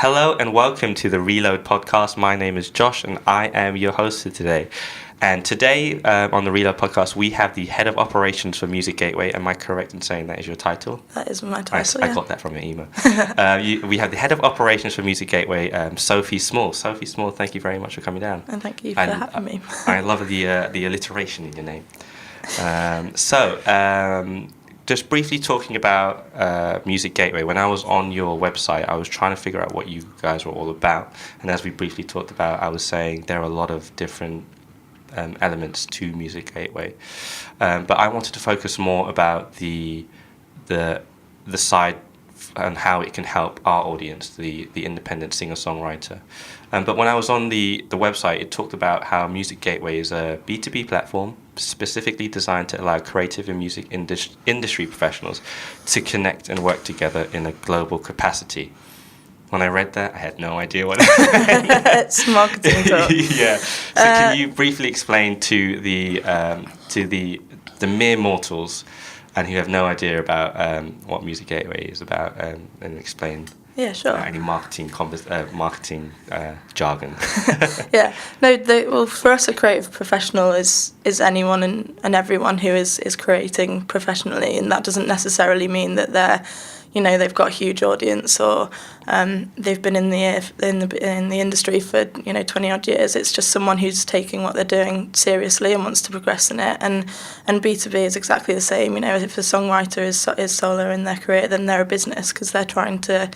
Hello and welcome to the Reload podcast. My name is Josh and I am your host for today. And today on the Reload podcast, we have the Head of Operations for Music Gateway. Am I correct in saying that is your title? That is my title, I got that from your email. We have the Head of Operations for Music Gateway, Sophie Small. Sophie Small, thank you very much for coming down. And thank you for having me. I love the alliteration in your name. Just briefly talking about Music Gateway, when I was on your website, I was trying to figure out what you guys were all about. And as we briefly talked about, I was saying there are a lot of different elements to Music Gateway. But I wanted to focus more about the side and how it can help our audience, the independent singer-songwriter. But when I was on the website, it talked about how Music Gateway is a B2B platform specifically designed to allow creative and music industry professionals to connect and work together in a global capacity. When I read that, I had no idea what it meant. It's marketing talk. Yeah. So can you briefly explain to the mere mortals and who have no idea about what Music Gateway is about, and explain? Yeah, sure. Any marketing jargon? Yeah. No. Well, for us, a creative professional is anyone and everyone who is creating professionally, and that doesn't necessarily mean that they've got a huge audience or they've been in the industry for 20 odd years. It's just someone who's taking what they're doing seriously and wants to progress in it. And B2B is exactly the same. If a songwriter is solo in their career, then they're a business because they're trying to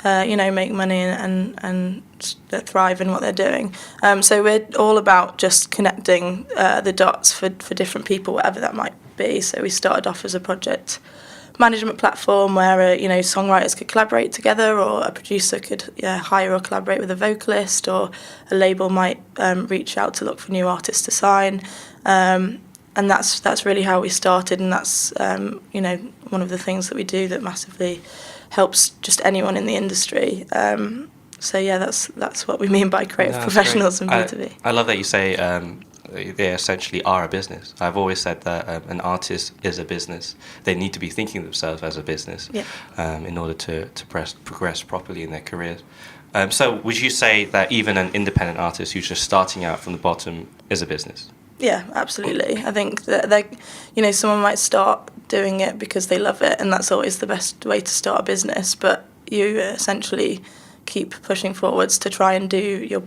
make money and thrive in what they're doing. So we're all about just connecting the dots for different people, whatever that might be. So we started off as a project management platform where songwriters could collaborate together, or a producer could hire or collaborate with a vocalist, or a label might reach out to look for new artists to sign, and that's really how we started, and that's one of the things that we do that massively helps just anyone in the industry. That's what we mean by creative professionals and B2B. I love that you say they essentially are a business. I've always said that an artist is a business. They need to be thinking of themselves as a business in order to progress properly in their careers. So would you say that even an independent artist who's just starting out from the bottom is a business? Yeah, absolutely. I think that someone might start doing it because they love it, and that's always the best way to start a business. But you essentially keep pushing forwards to try and do your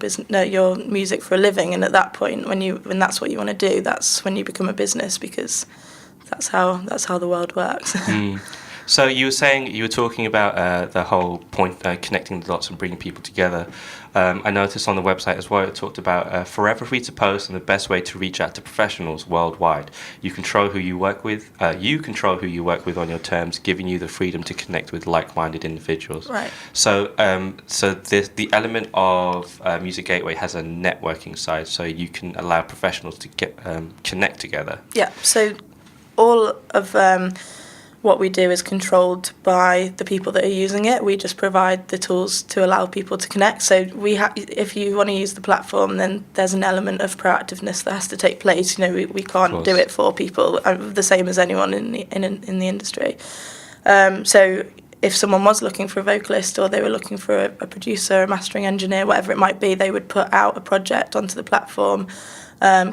music for a living, and at that point, when that's what you want to do, that's when you become a business, because that's how the world works. So you were talking about the whole point, connecting the dots and bringing people together. I noticed on the website as well, it talked about forever free to post and the best way to reach out to professionals worldwide. You control who you work with. You control who you work with on your terms, giving you the freedom to connect with like-minded individuals. Right. So the element of Music Gateway has a networking side, so you can allow professionals to get connect together. Yeah. So all of what we do is controlled by the people that are using it. We just provide the tools to allow people to connect. So if you want to use the platform, then there's an element of proactiveness that has to take place. We can't do it for people, the same as anyone in the industry. So if someone was looking for a vocalist, or they were looking for a producer, a mastering engineer, whatever it might be, they would put out a project onto the platform,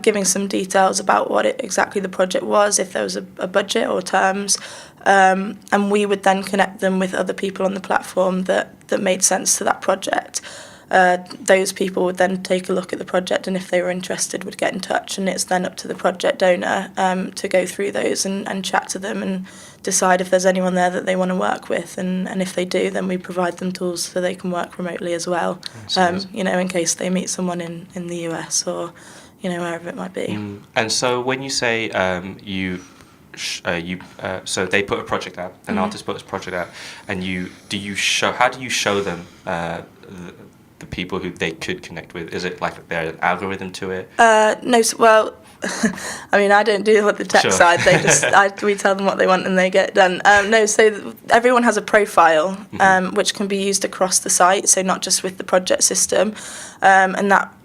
giving some details about what exactly the project was, if there was a budget or terms, and we would then connect them with other people on the platform that made sense to that project. Those people would then take a look at the project, and if they were interested, would get in touch, and it's then up to the project owner to go through those and chat to them and decide if there's anyone there that they want to work with, and if they do, then we provide them tools so they can work remotely as well, in case they meet someone in the US or wherever it might be. And so when you say so they put a project out, an artist put a project out, and how do you show them the people who they could connect with? Is it like there's an algorithm to it? No, well, I don't do the tech side. They just we tell them what they want and they get it done. No, so everyone has a profile, which can be used across the site, so not just with the project system, and that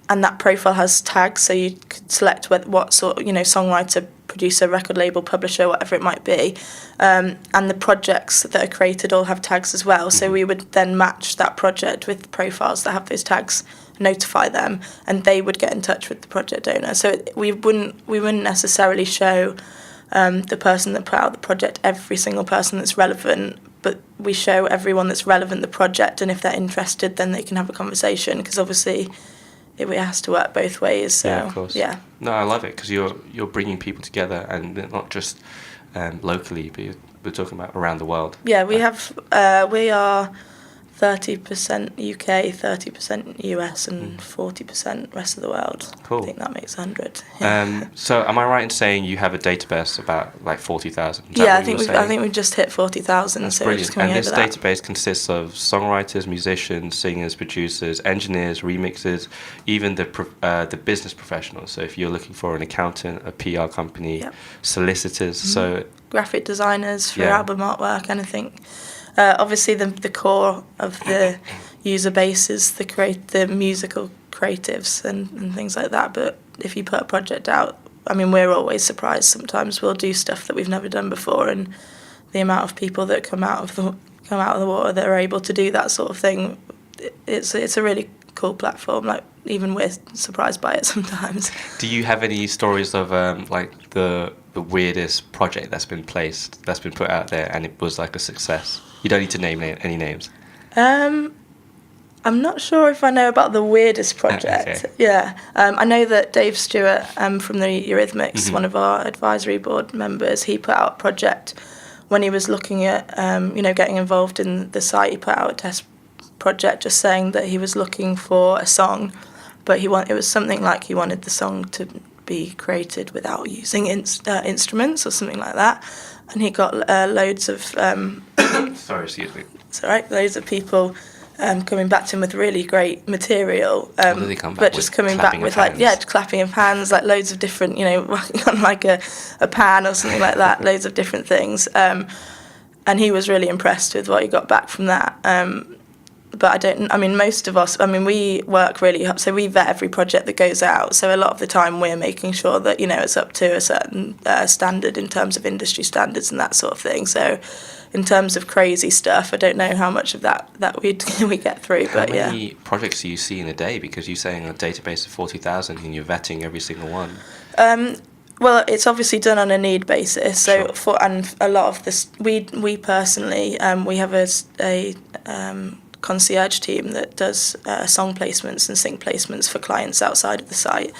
and that profile has tags, so you could select what sort of, songwriter, producer, record label, publisher, whatever it might be, and the projects that are created all have tags as well. So we would then match that project with profiles that have those tags, notify them, and they would get in touch with the project owner. So we wouldn't necessarily show the person that put out the project every single person that's relevant, but we show everyone that's relevant the project, and if they're interested, then they can have a conversation, because obviously it has to work both ways. So, yeah, of course. Yeah. No, I love it, because you're bringing people together, and not just locally, but we're talking about around the world. Yeah, we are 30% UK, 30% US, and 40% rest of the world. Cool. I think that makes 100. Yeah. So am I right in saying you have a database about like 40,000? Yeah, I think we've just hit 40,000. That's so brilliant. Just coming and this over that. database consists of songwriters, musicians, singers, producers, engineers, remixers, even the business professionals. So if you're looking for an accountant, a PR company, Yep. solicitors, so graphic designers for Yeah. album artwork, anything. Obviously, the core of the user base is the musical creatives and things like that. But if you put a project out, I mean, we're always surprised. Sometimes we'll do stuff that we've never done before, and the amount of people that come out of the water that are able to do that sort of thing, it's a really cool platform. Like, even we're surprised by it sometimes. do you have any stories of like the weirdest project that's been put out there and it was like a success? You don't need to name any names. I'm not sure if I know about the weirdest project. Okay. Yeah, I know that Dave Stewart from the Eurythmics, one of our advisory board members, he put out a project when he was looking at getting involved in the site. He put out a test project just saying that he was looking for a song, but it was something like he wanted the song to be created without using instruments or something like that, and he got loads of Sorry, excuse me. it's all right, loads of people coming back to him with really great material, What did they come back but with? just coming back Clapping with of hands? clapping of hands, like loads of different, working on like a pan or something like that, loads of different things, and he was really impressed with what he got back from that. But most of us, we work really hard, so we vet every project that goes out, so a lot of the time we're making sure that, it's up to a certain standard in terms of industry standards and that sort of thing. So in terms of crazy stuff, I don't know how much of that we get through, but yeah. How many projects do you see in a day? Because you're saying a database of 40,000 and you're vetting every single one. Well, it's obviously done on a need basis. So Sure. and a lot of this, we personally, we have a concierge team that does song placements and sync placements for clients outside of the site.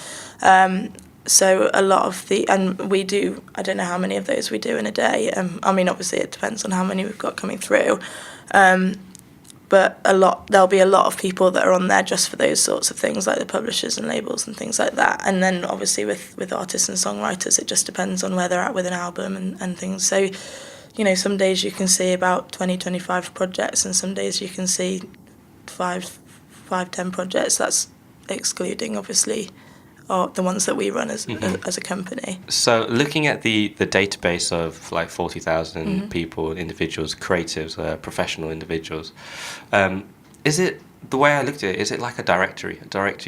So a lot of and we do, I don't know how many of those we do in a day. Obviously it depends on how many we've got coming through. But there'll be a lot of people that are on there just for those sorts of things, like the publishers and labels and things like that. And then obviously with artists and songwriters, it just depends on where they're at with an album and things. So, some days you can see about 20, 25 projects, and some days you can see 5, 10 projects. That's excluding, obviously, the ones that we run as a company. So looking at the database of like 40,000 people, individuals, creatives, professional individuals, is it, the way I looked at it, is it like a directory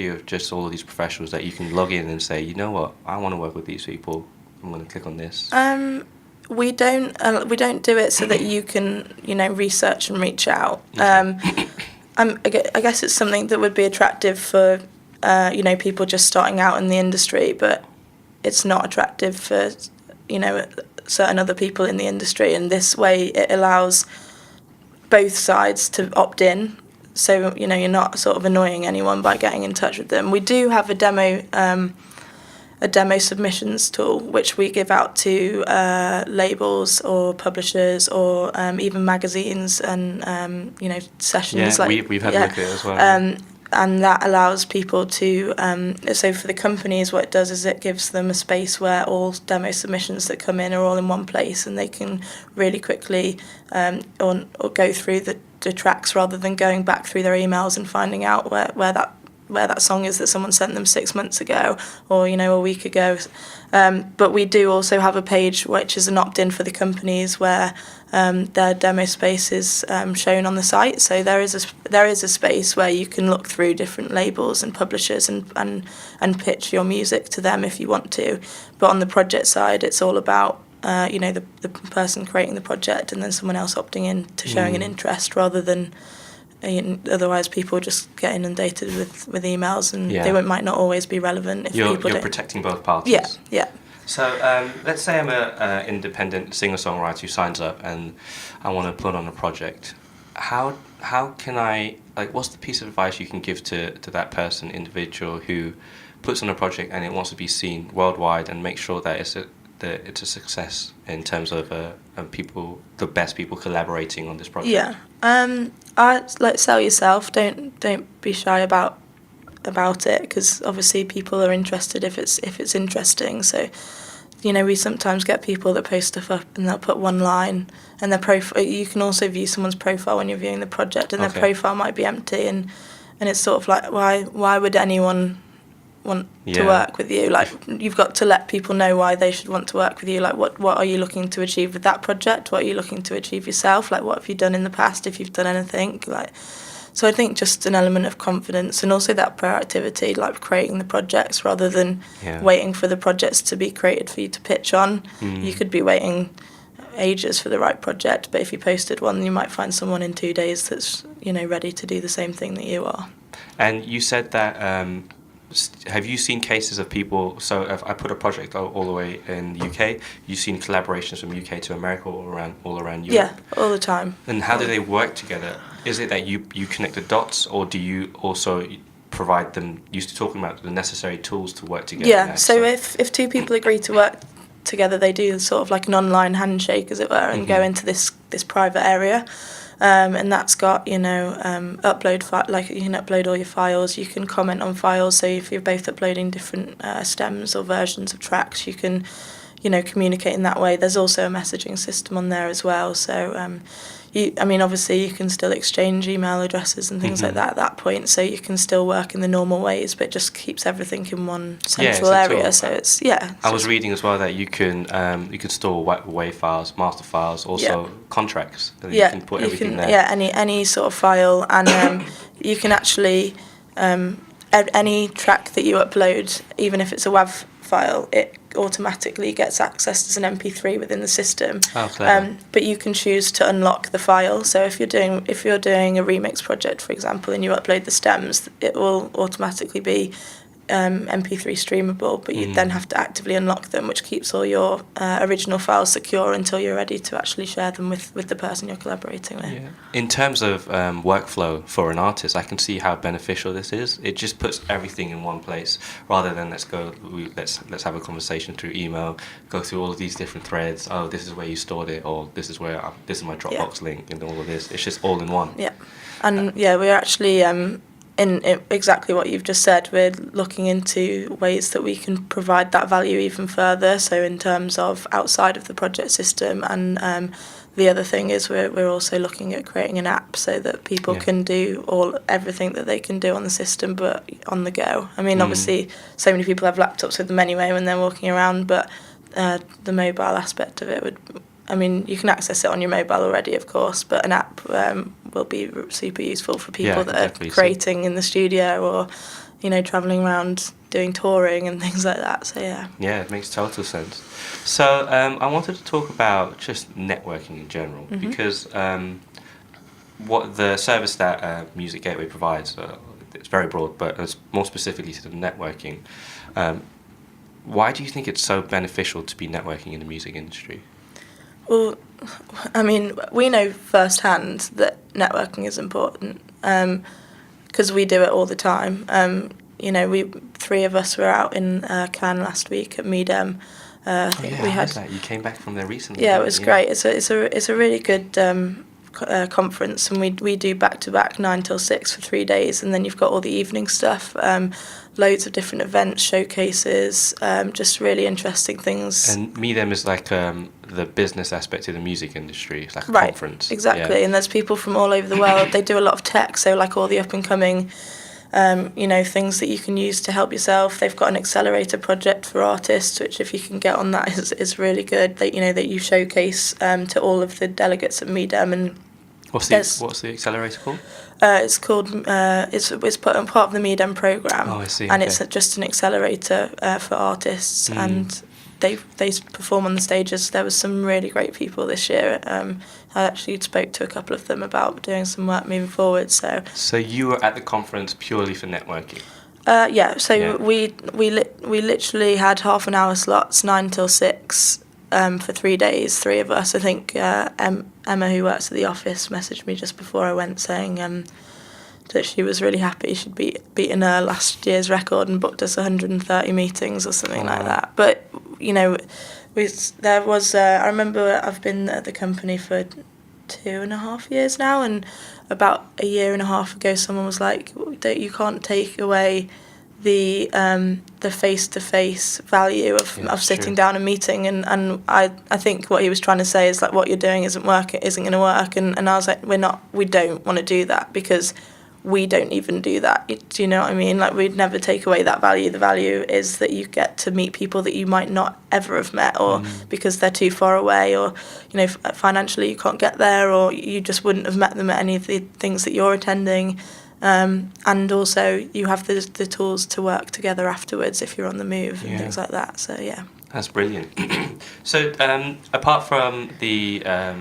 of just all of these professionals that you can log in and say, you know what, I want to work with these people, I'm going to click on this? We don't do it so that you can, research and reach out. I guess it's something that would be attractive for people just starting out in the industry, but it's not attractive for certain other people in the industry. And this way, it allows both sides to opt in. So you're not sort of annoying anyone by getting in touch with them. We do have a demo submissions tool, which we give out to labels or publishers or even magazines and sessions. Yeah, we've had a look at it as well. And that allows people to, so for the companies, what it does is it gives them a space where all demo submissions that come in are all in one place, and they can really quickly or go through the tracks rather than going back through their emails and finding out where that where that song is that someone sent them 6 months ago, or a week ago. But we do also have a page which is an opt-in for the companies where their demo space is shown on the site. So there is a space where you can look through different labels and publishers and pitch your music to them if you want to. But on the project side, it's all about the person creating the project and then someone else opting in to showing an interest, rather than otherwise people just get inundated with emails, and they might not always be relevant if you're don't. protecting both parties. Yeah. So let's say I'm an independent singer-songwriter who signs up and I want to put on a project. How can I, what's the piece of advice you can give to that person, individual, who puts on a project and it wants to be seen worldwide, and make sure that it's a success in terms of the best people collaborating on this project? Yeah. Sell yourself. Don't be shy about it, because obviously people are interested if it's interesting. So we sometimes get people that post stuff up and they'll put one line, and their profile, you can also view someone's profile when you're viewing the project, and their profile might be empty, and it's sort of like, why would anyone want to work with you? You've got to let people know why they should want to work with you. What are you looking to achieve with that project? What are you looking to achieve yourself? What have you done in the past, if you've done anything? So I think just an element of confidence, and also that proactivity, creating the projects rather than waiting for the projects to be created for you to pitch on. You could be waiting ages for the right project, but if you posted one, you might find someone in 2 days that's ready to do the same thing that you are. And you said that have you seen cases of people, so if I put a project all the way in the UK, you've seen collaborations from UK to America, all around Europe? Yeah, all the time. And how do they work together? Is it that you connect the dots, or do you also provide them, used to talking about the necessary tools to work together? Yeah, so if two people agree to work together, they do sort of like an online handshake, as it were, and go into this private area. And that's got upload you can upload all your files, you can comment on files, so if you're both uploading different stems or versions of tracks, you can communicate in that way. There's also a messaging system on there as well, so obviously you can still exchange email addresses and things like that at that point, so you can still work in the normal ways, but it just keeps everything in one central area. So it's I was reading as well that you can store WAV files, master files, also contracts. You can put everything there. Yeah, any sort of file, and you can actually any track that you upload, even if it's a WAV file, it automatically gets accessed as an MP3 within the system. Oh, clever. But you can choose to unlock the file. So if you're doing a remix project, for example, and you upload the stems, it will automatically be MP3 streamable, but you then have to actively unlock them, which keeps all your original files secure until you're ready to actually share them with the person you're collaborating with. Yeah. In terms of workflow for an artist, I can see how beneficial this is. It just puts everything in one place, rather than let's have a conversation through email, go through all of these different threads. Oh, this is where you stored it, or this is my Dropbox link, and all of this. It's just all in one. Yeah, and we're actually in exactly what you've just said. We're looking into ways that we can provide that value even further, so in terms of outside of the project system, and the other thing is we're also looking at creating an app so that people can do everything that they can do on the system, but on the go. Obviously so many people have laptops with them anyway when they're walking around, but the mobile aspect of it would, you can access it on your mobile already, of course, but an app will be super useful for people that are creating in the studio, or travelling around doing touring and things like that. So yeah, it makes total sense. So I wanted to talk about just networking in general, because what the service that Music Gateway provides, it's very broad, but it's more specifically to the networking. Why do you think it's so beneficial to be networking in the music industry? Well, we know firsthand that networking is important, because we do it all the time. We three of us were out in Cannes last week at MUISC. I think we had that. You came back from there recently. Yeah, it was great. It's a really good conference, and we do back-to-back 9 till 6 for 3 days, and then you've got all the evening stuff. Loads of different events, showcases, just really interesting things. And MUISC is like the business aspect of the music industry. It's like a conference. Exactly. And there's people from all over the world. They do a lot of tech, so like all the up-and-coming you know, things that you can use to help yourself. They've got an accelerator project for artists, which if you can get on that is really good. That, you know, that you showcase to all of the delegates at MUISC. And what's the accelerator called? It's called it's part of the MUISC program. Oh, I see. And okay. it's just an accelerator for artists, and they perform on the stages. There was some really great people this year. I actually spoke to a couple of them about doing some work moving forward. So you were at the conference purely for networking? Yeah. So we literally had half an hour slots, 9 till 6, for 3 days. 3 of us. I think Emma, who works at the office, messaged me just before I went saying that she was really happy she'd beaten her last year's record and booked us 130 meetings or something like that. But, you know, there was I remember I've been at the company for 2.5 years now, and about a year and a half ago someone was like, you can't take away the face-to-face value of sitting down and meeting, and I think what he was trying to say is like, what you're doing isn't going to work, and I was like, we don't want to do that, because we don't even do that. Do you know what I mean? Like, we'd never take away that value. The value is that you get to meet people that you might not ever have met, or because they're too far away, or, you know, financially you can't get there, or you just wouldn't have met them at any of the things that you're attending. And also you have the tools to work together afterwards if you're on the move and things like that. So yeah. That's brilliant. So apart from the I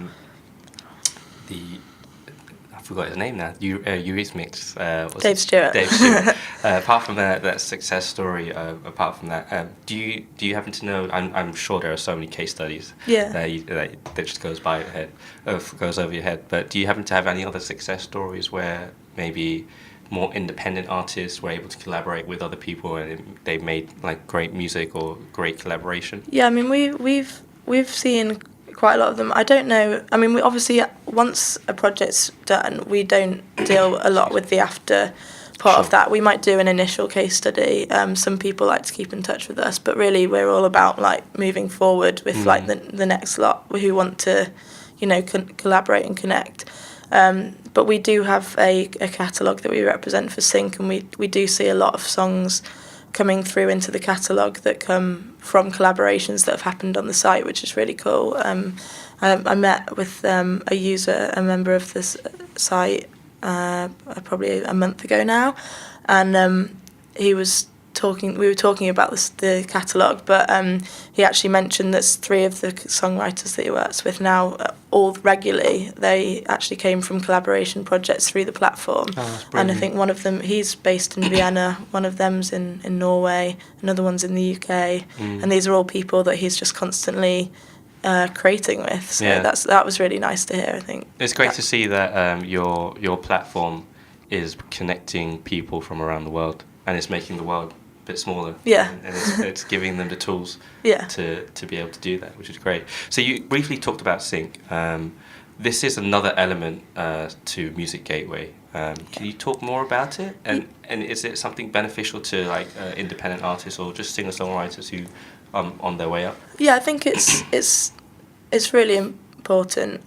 forgot his name now. Eurythmics. Dave Stewart. Dave Stewart. Apart from that success story, apart from that, do you happen to know? I'm sure there are so many case studies. Yeah. That just goes over your head. But do you happen to have any other success stories where maybe more independent artists were able to collaborate with other people and they made like great music or great collaboration? Yeah, I mean we've seen quite a lot of them. I don't know. I mean, we obviously, once a project's done, we don't deal a lot with the after part of that. We might do an initial case study. Some people like to keep in touch with us, but really we're all about like moving forward with like the next lot who want to, you know, collaborate and connect. But we do have a catalogue that we represent for Sync, and we do see a lot of songs coming through into the catalogue that come from collaborations that have happened on the site, which is really cool. I met with a member of this site probably a month ago now, and we were talking about the catalogue, but he actually mentioned that 3 of the songwriters that he works with now, all regularly, they actually came from collaboration projects through the platform. And I think one of them, he's based in Vienna, one of them's in Norway, another one's in the UK, and these are all people that he's just constantly creating with. So that was really nice to hear, I think. It's great to see that your platform is connecting people from around the world, and it's making the world bit smaller, and it's giving them the tools to be able to do that, which is great. So you briefly talked about Sync. This is another element to Music Gateway. Can you talk more about it, and is it something beneficial to like independent artists or just singer-songwriters who on their way up? I think it's really important.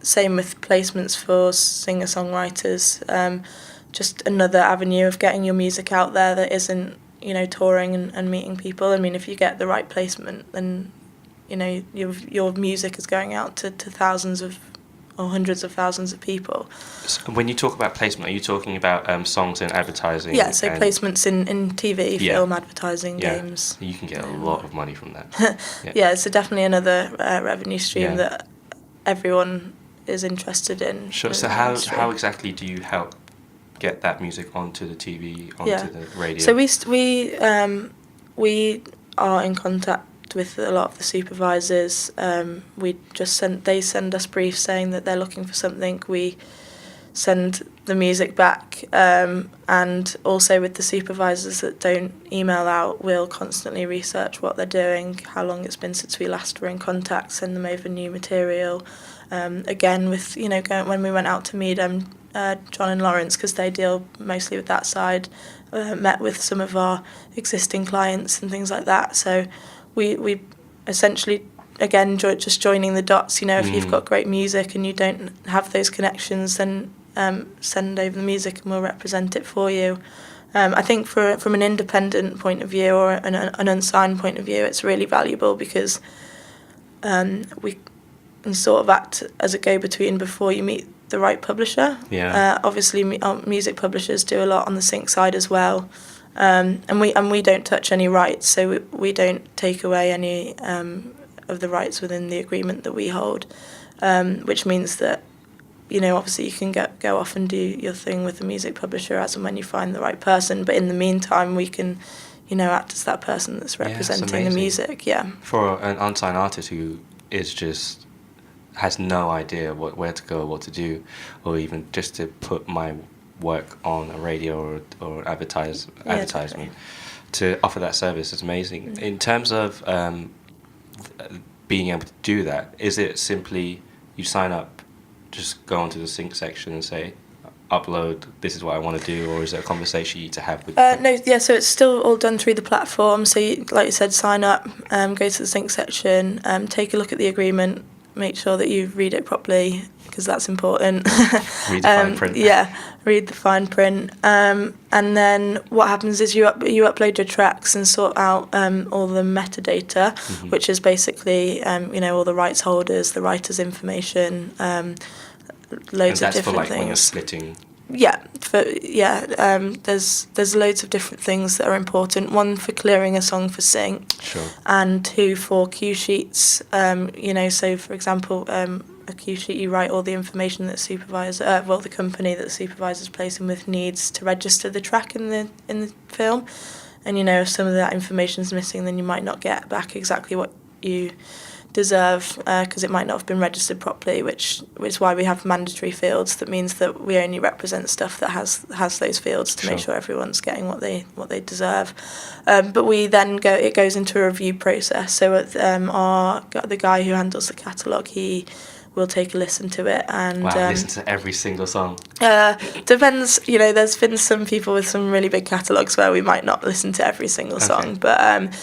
Same with placements for singer-songwriters. Just another avenue of getting your music out there that isn't, you know, touring and meeting people. I mean, if you get the right placement, then, you know, your music is going out to thousands of or hundreds of thousands of people. So when you talk about placement, are you talking about songs in advertising? Yeah, so placements in TV, film, advertising, games. You can get a lot of money from that. It's definitely another revenue stream that everyone is interested in. Sure. So how exactly do you help get that music onto the TV, onto the radio? So we are in contact with a lot of the supervisors. They send us briefs saying that they're looking for something. We send the music back, and also with the supervisors that don't email out, we'll constantly research what they're doing, how long it's been since we last were in contact, send them over new material. Again, with when we went out to meet John and Lawrence, because they deal mostly with that side, met with some of our existing clients and things like that. So we essentially, again, just joining the dots. If you've got great music and you don't have those connections, then send over the music and we'll represent it for you. I think from an independent point of view or an unsigned point of view, it's really valuable because we can sort of act as a go-between before you meet the right publisher. Yeah. Obviously, music publishers do a lot on the sync side as well, and we don't touch any rights, so we don't take away any of the rights within the agreement that we hold, which means that, you know, obviously you can go off and do your thing with the music publisher as and when you find the right person, but in the meantime we can, you know, act as that person that's representing the music. Yeah. For an unsigned artist who is just has no idea where to go, what to do, or even just to put my work on a radio or advertisement, to offer that service is amazing. Mm-hmm. In terms of being able to do that, is it simply you sign up, just go onto the sync section and say, upload, this is what I want to do, or is there a conversation you need to have with No, yeah, so it's still all done through the platform. So you, like you said, sign up, go to the sync section, take a look at the agreement, make sure that you read it properly, because that's important. Read the fine print. Yeah, read the fine print. And then what happens is you upload your tracks and sort out all the metadata, mm-hmm. which is basically you know, all the rights holders, the writers' information, loads of different things. And that's for like when you're splitting. Yeah, there's loads of different things that are important. One for clearing a song for sync, sure. And two for cue sheets. You know, so for example, a cue sheet, you write all the information that the company that the supervisor's placing with needs to register the track in the film. And you know, if some of that information's missing, then you might not get back exactly what you deserve, because it might not have been registered properly, which is why we have mandatory fields. That means that we only represent stuff that has those fields to make sure everyone's getting what they deserve. But we then it goes into a review process. So the guy who handles the catalogue, he will take a listen to it and listen to every single song. Depends, you know, there's been some people with some really big catalogues where we might not listen to every single song, but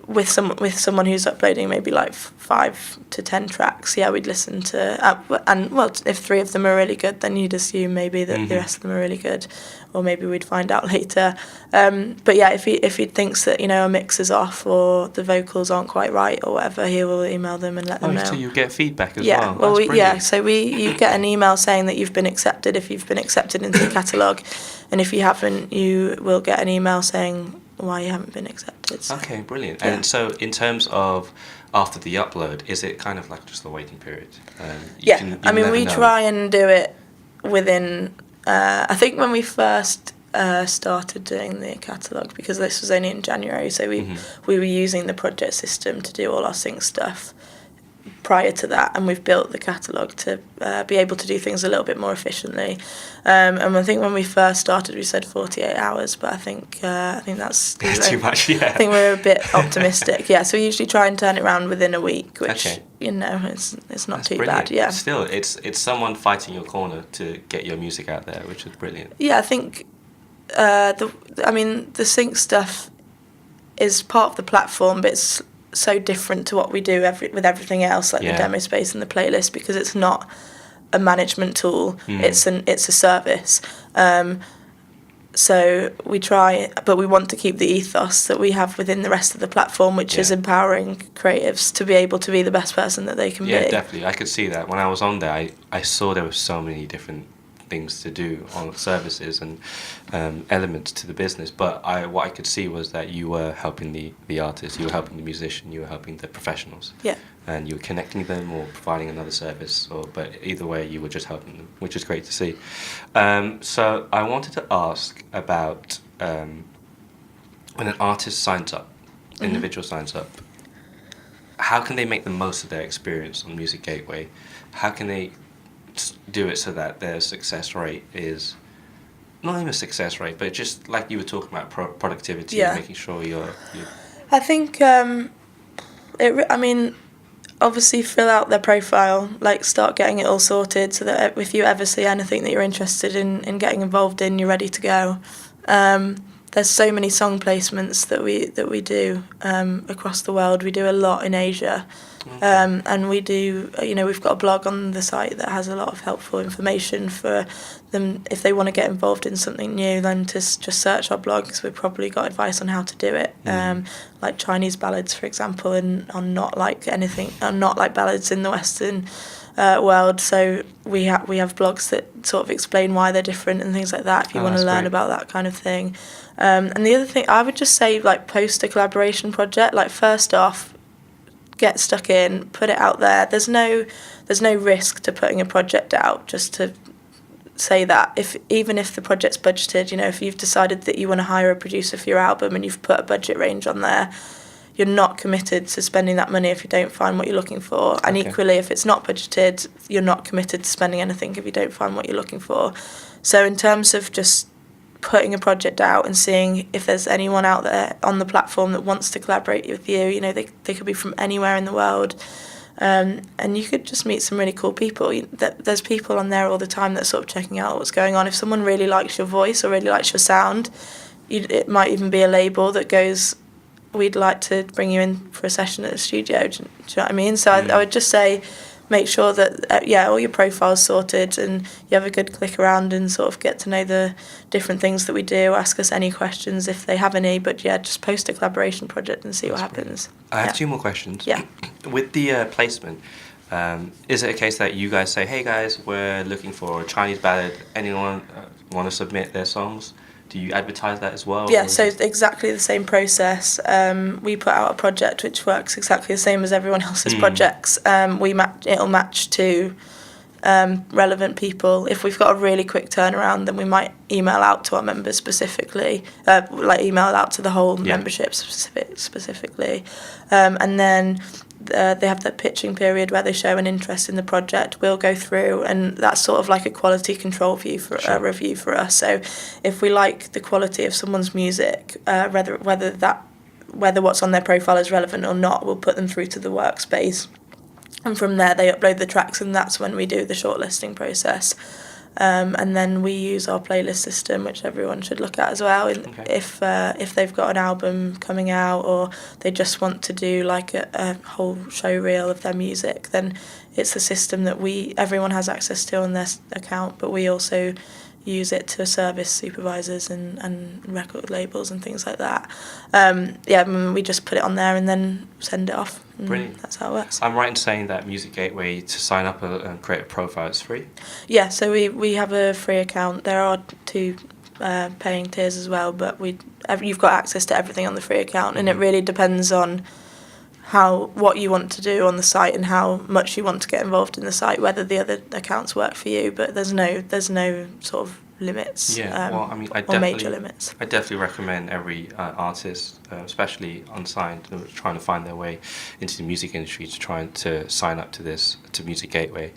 with someone who's uploading maybe like 5 to 10 tracks, yeah, we'd listen to and well, if 3 of them are really good, then you'd assume maybe that mm-hmm. the rest of them are really good, or maybe we'd find out later. But yeah, if he thinks that, you know, a mix is off or the vocals aren't quite right or whatever, he will email them and let them know. So you get feedback as well. So you get an email saying that you've been accepted if you've been accepted into the catalogue, and if you haven't, you will get an email saying why you haven't been accepted. So. Okay, brilliant. Yeah. And so in terms of after the upload, is it kind of like just the waiting period? We try and do it within, I think when we first started doing the catalogue, because this was only in January, so we were using the project system to do all our sync stuff prior to that, and we've built the catalogue to be able to do things a little bit more efficiently. And I think when we first started, we said 48 hours, but I think that's too much. Yeah, I think we're a bit optimistic. Yeah, so we usually try and turn it around within a week, which you know, it's not too brilliant. Bad. Yeah, still, it's someone fighting your corner to get your music out there, which is brilliant. Yeah, I think the sync stuff is part of the platform, but it's so different to what we do with everything else, like the demo space and the playlist, because it's not a management tool. It's a service. So we try, but we want to keep the ethos that we have within the rest of the platform, which is empowering creatives to be able to be the best person that they can be. Yeah, definitely. I could see that. When I was on there, I saw there were so many different things to do on services and elements to the business, but what I could see was that you were helping the artist, you were helping the musician, you were helping the professionals, and you were connecting them or providing another service, but either way you were just helping them, which is great to see. So I wanted to ask about when an artist signs up, individual signs up, how can they make the most of their experience on Music Gateway? How can they do it so that their success rate is not even a success rate, but just like you were talking about productivity, and making sure you're I think obviously fill out their profile, like start getting it all sorted so that if you ever see anything that you're interested in getting involved in, you're ready to go. There's so many song placements that we do across the world. We do a lot in Asia. And we do, we've got a blog on the site that has a lot of helpful information for them if they want to get involved in something new. Then to just search our blogs, we've probably got advice on how to do it. Like Chinese ballads, for example, and are not like ballads in the Western world. So we have blogs that sort of explain why they're different and things like that. If you want to learn about that kind of thing. And the other thing I would just say, like, post a collaboration project. Like, first off, get stuck in, put it out there. There's no risk to putting a project out, just to say that. Even if the project's budgeted, if you've decided that you want to hire a producer for your album and you've put a budget range on there, you're not committed to spending that money if you don't find what you're looking for. And equally, if it's not budgeted, you're not committed to spending anything if you don't find what you're looking for. So in terms of just putting a project out and seeing if there's anyone out there on the platform that wants to collaborate with you, they could be from anywhere in the world. And you could just meet some really cool people. There's people on there all the time that are sort of checking out what's going on. If someone really likes your voice or really likes your sound, it might even be a label that goes, we'd like to bring you in for a session at the studio. Do you know what I mean? So I would just say, make sure that, all your profile's sorted and you have a good click around and sort of get to know the different things that we do. Ask us any questions if they have any, but just post a collaboration project and see what happens. I have 2 more questions. Yeah. With the placement, is it a case that you guys say, hey guys, we're looking for a Chinese ballad, anyone want to submit their songs? Do you advertise that as well? Yeah, so exactly the same process. We put out a project which works exactly the same as everyone else's projects. It'll match to relevant people. If we've got a really quick turnaround, then we might email out to our members specifically, email out to the whole membership specifically. And then they have that pitching period where they show an interest in the project. We'll go through, and that's sort of like a quality control review for us. So if we like the quality of someone's music, whether what's on their profile is relevant or not, we'll put them through to the workspace. And from there, they upload the tracks, and that's when we do the shortlisting process. And then we use our playlist system, which everyone should look at as well. If they've got an album coming out or they just want to do like a whole show reel of their music, then it's a system that everyone has access to on their account, but we also use it to service supervisors and record labels and things like that. We just put it on there and then send it off. Brilliant. That's how it works. I'm right in saying that Music Gateway, to sign up and create a profile, is free? Yeah, so we have a free account. There are 2 paying tiers as well, but you've got access to everything on the free account, and it really depends on what you want to do on the site and how much you want to get involved in the site, whether the other accounts work for you. But there's no sort of limits. Or major limits. I definitely recommend every artist, especially unsigned, trying to find their way into the music industry, to try to sign up to Music Gateway,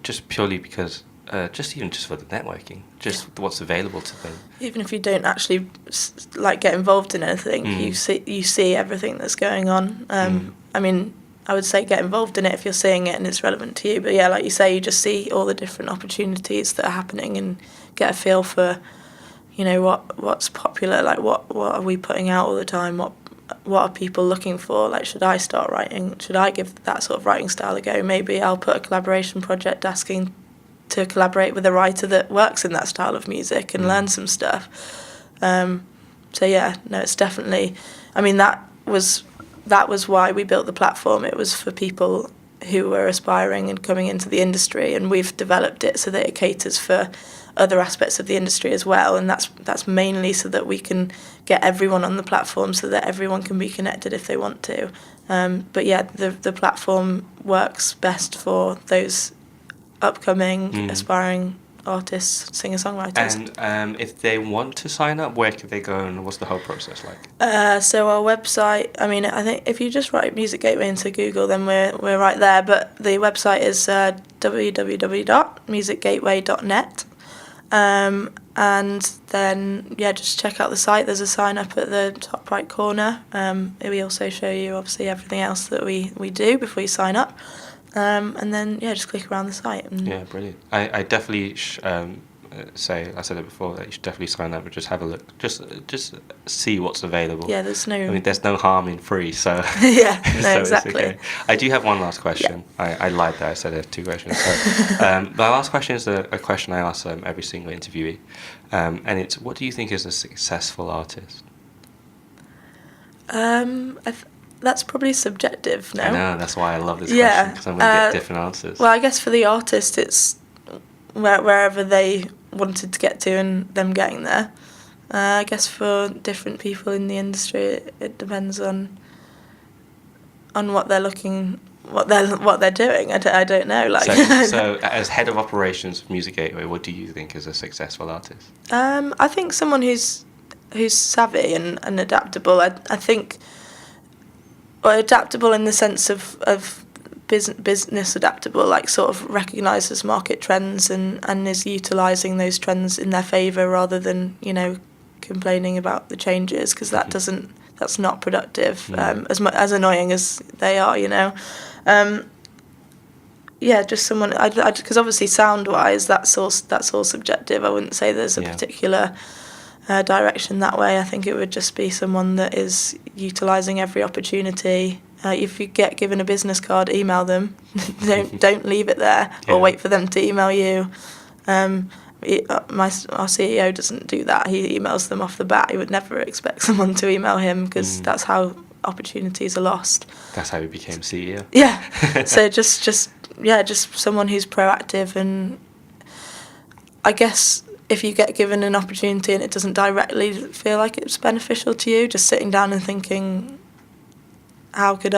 just purely because. Just for the networking, what's available to them. Even if you don't actually get involved in anything, you see everything that's going on. I mean, I would say get involved in it if you're seeing it and it's relevant to you. But yeah, like you say, you just see all the different opportunities that are happening and get a feel for, what's popular. Like what are we putting out all the time? What are people looking for? Like, should I start writing? Should I give that sort of writing style a go? Maybe I'll put a collaboration project asking to collaborate with a writer that works in that style of music and learn some stuff. It's definitely. I mean, that was why we built the platform. It was for people who were aspiring and coming into the industry, and we've developed it so that it caters for other aspects of the industry as well. And that's mainly so that we can get everyone on the platform, so that everyone can be connected if they want to. The platform works best for those upcoming aspiring artists, singer-songwriters. And if they want to sign up, where can they go and what's the whole process like? So our website, I think if you just write Music Gateway into Google, then we're right there. But the website is www.musicgateway.net. And then, just check out the site. There's a sign up at the top right corner. We also show you, obviously, everything else that we do before you sign up. And then, just click around the site. Brilliant. I definitely say, I said it before, that you should definitely sign up and just have a look, just see what's available. Yeah, there's no harm in free, so yeah, no, so exactly. it's okay. I do have one last question. Yeah. I lied there. I said I had 2 questions. So, my last question is a question I ask every single interviewee, and it's, what do you think is a successful artist? That's probably subjective, no? I know, that's why I love this Yeah, question, because I'm going to get different answers. Well, I guess for the artist, it's wherever they wanted to get to and them getting there. I guess for different people in the industry, it depends on what they're looking, what they're doing. I don't know. Like, so as head of operations of Music Gateway, what do you think is a successful artist? I think someone who's savvy and adaptable. I think, or adaptable in the sense of business adaptable, like sort of recognises market trends and is utilising those trends in their favour rather than, complaining about the changes, because that's not productive. As annoying as they are, just someone. Because obviously sound wise, that's all subjective. I wouldn't say there's a particular direction that way. I think it would just be someone that is utilising every opportunity. If you get given a business card, email them. don't leave it there or wait for them to email you. Our CEO doesn't do that. He emails them off the bat. He would never expect someone to email him, because that's how opportunities are lost. That's how he became CEO. Yeah. So just someone who's proactive, and I guess if you get given an opportunity and it doesn't directly feel like it's beneficial to you, just sitting down and thinking, what could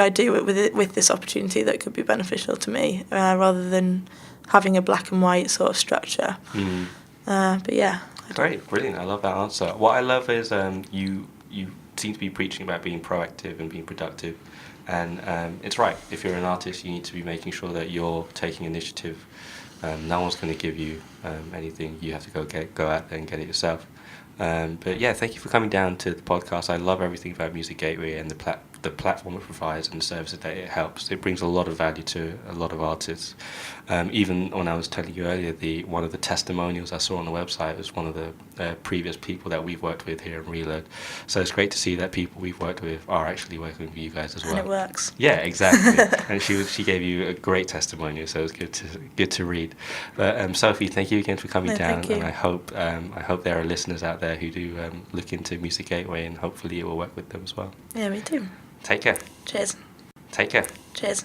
I do with this opportunity that could be beneficial to me, rather than having a black and white sort of structure. But yeah. Great, brilliant. I love that answer. What I love is you seem to be preaching about being proactive and being productive, and it's right. If you're an artist, you need to be making sure that you're taking initiative. No one's going to give you anything. You have to go out there and get it yourself. But yeah, thank you for coming down to the podcast. I love everything about Music Gateway and the platform it provides and the services that it helps. It brings a lot of value to a lot of artists. Even when I was telling you earlier, one of the testimonials I saw on the website was one of the previous people that we've worked with here in Reload. So it's great to see that people we've worked with are actually working with you guys as well. And it works. Yeah, exactly. And she gave you a great testimonial, so it was good to read. But Sophie, thank you again for coming down. Thank you. And I hope there are listeners out there who do look into Music Gateway, and hopefully it will work with them as well. Yeah, me too. Take care. Cheers. Take care. Cheers.